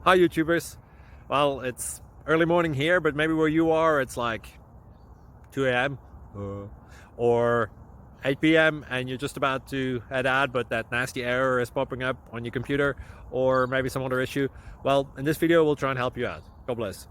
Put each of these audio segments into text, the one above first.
Hi YouTubers. Well, it's early morning here, but maybe where you are it's like 2 a.m. Or 8 p.m. and you're just about to head out, but that nasty error is popping up on your computer, or maybe some other issue. Well, in this video we'll try and help you out. God bless.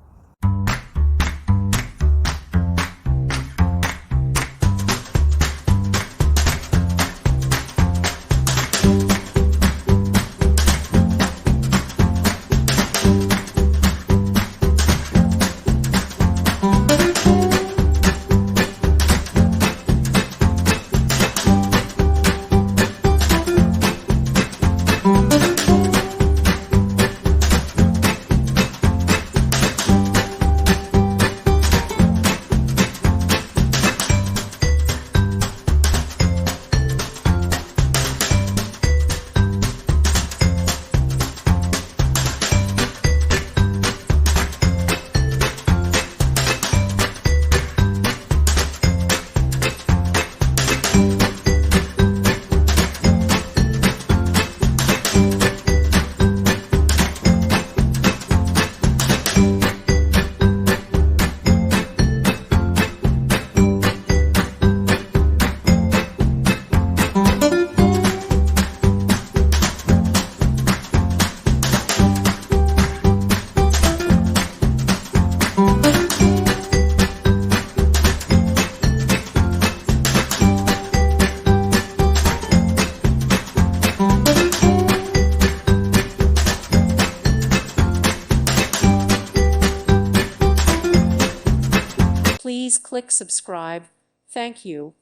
Please click subscribe. Thank you.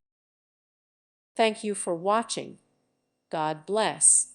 Thank you for watching. God bless.